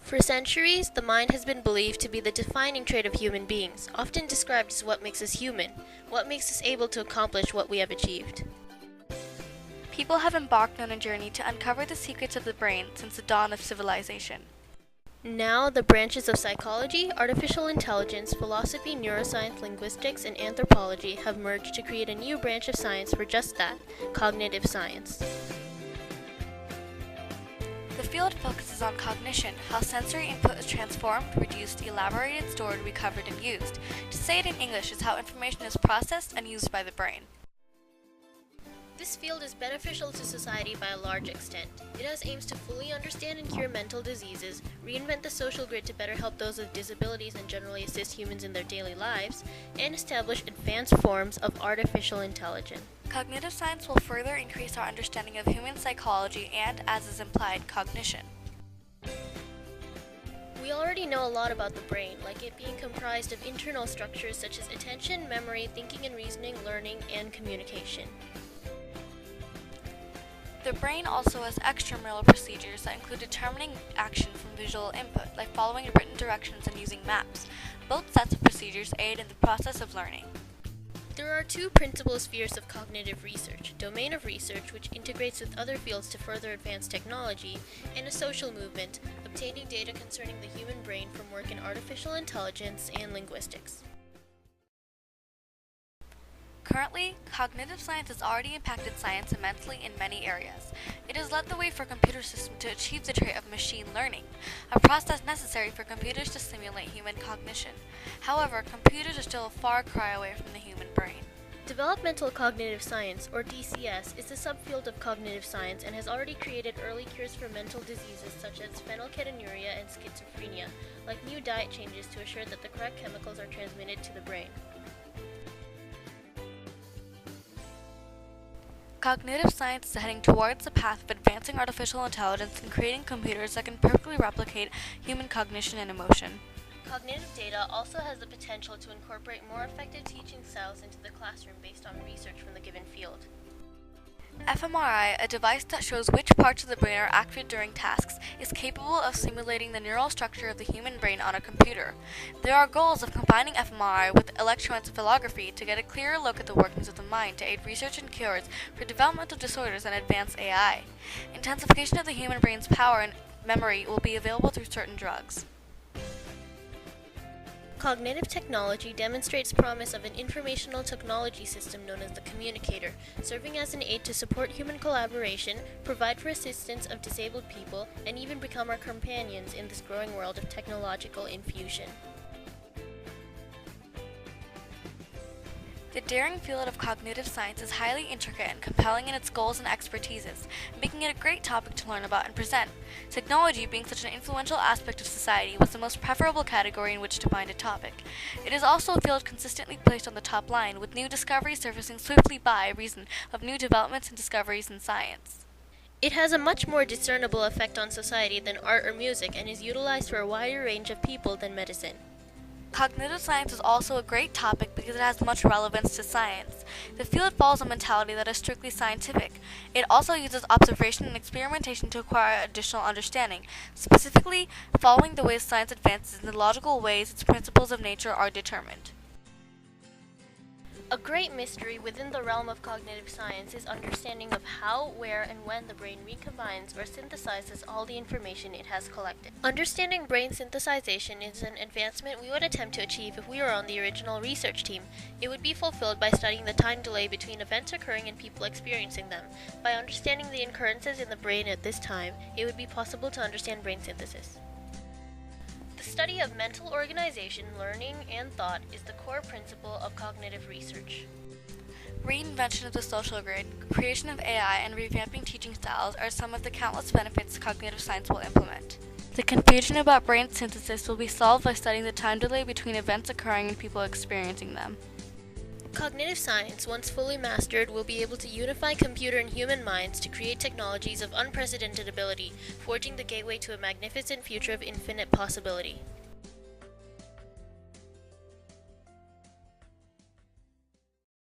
For centuries, the mind has been believed to be the defining trait of human beings, often described as what makes us human, what makes us able to accomplish what we have achieved. People have embarked on a journey to uncover the secrets of the brain since the dawn of civilization. Now, the branches of psychology, artificial intelligence, philosophy, neuroscience, linguistics, and anthropology have merged to create a new branch of science for just that, cognitive science. The field focuses on cognition, how sensory input is transformed, reduced, elaborated, stored, recovered, and used. To say it in English is how information is processed and used by the brain. This field is beneficial to society by a large extent. It has aims to fully understand and cure mental diseases, reinvent the social grid to better help those with disabilities and generally assist humans in their daily lives, and establish advanced forms of artificial intelligence. Cognitive science will further increase our understanding of human psychology and, as is implied, cognition. We already know a lot about the brain, like it being comprised of internal structures such as attention, memory, thinking and reasoning, learning, and communication. The brain also has extramural procedures that include determining action from visual input, like following written directions and using maps. Both sets of procedures aid in the process of learning. There are two principal spheres of cognitive research: domain of research, which integrates with other fields to further advance technology, and a social movement, obtaining data concerning the human brain from work in artificial intelligence and linguistics. Currently, cognitive science has already impacted science immensely in many areas. It has led the way for computer systems to achieve the trait of machine learning, a process necessary for computers to simulate human cognition. However, computers are still a far cry away from the human brain. Developmental cognitive science, or DCS, is a subfield of cognitive science and has already created early cures for mental diseases such as phenylketonuria and schizophrenia, like new diet changes to assure that the correct chemicals are transmitted to the brain. Cognitive science is heading towards the path of advancing artificial intelligence and creating computers that can perfectly replicate human cognition and emotion. Cognitive data also has the potential to incorporate more effective teaching styles into the classroom based on research from the given field. fMRI, a device that shows which parts of the brain are active during tasks, is capable of simulating the neural structure of the human brain on a computer. There are goals of combining fMRI with electroencephalography to get a clearer look at the workings of the mind to aid research and cures for developmental disorders and advanced AI. Intensification of the human brain's power and memory will be available through certain drugs. Cognitive technology demonstrates promise of an informational technology system known as the communicator, serving as an aid to support human collaboration, provide for assistance of disabled people, and even become our companions in this growing world of technological infusion. The daring field of cognitive science is highly intricate and compelling in its goals and expertises, making it a great topic to learn about and present. Technology, being such an influential aspect of society, was the most preferable category in which to find a topic. It is also a field consistently placed on the top line, with new discoveries surfacing swiftly by reason of new developments and discoveries in science. It has a much more discernible effect on society than art or music and is utilized for a wider range of people than medicine. Cognitive science is also a great topic because it has much relevance to science. The field follows a mentality that is strictly scientific. It also uses observation and experimentation to acquire additional understanding, specifically following the way science advances in the logical ways its principles of nature are determined. A great mystery within the realm of cognitive science is understanding of how, where, and when the brain recombines or synthesizes all the information it has collected. Understanding brain synthesization is an advancement we would attempt to achieve if we were on the original research team. It would be fulfilled by studying the time delay between events occurring and people experiencing them. By understanding the occurrences in the brain at this time, it would be possible to understand brain synthesis. The study of mental organization, learning, and thought is the core principle of cognitive research. Reinvention of the social grid, creation of AI, and revamping teaching styles are some of the countless benefits cognitive science will implement. The confusion about brain synthesis will be solved by studying the time delay between events occurring and people experiencing them. Cognitive science, once fully mastered, will be able to unify computer and human minds to create technologies of unprecedented ability, forging the gateway to a magnificent future of infinite possibility.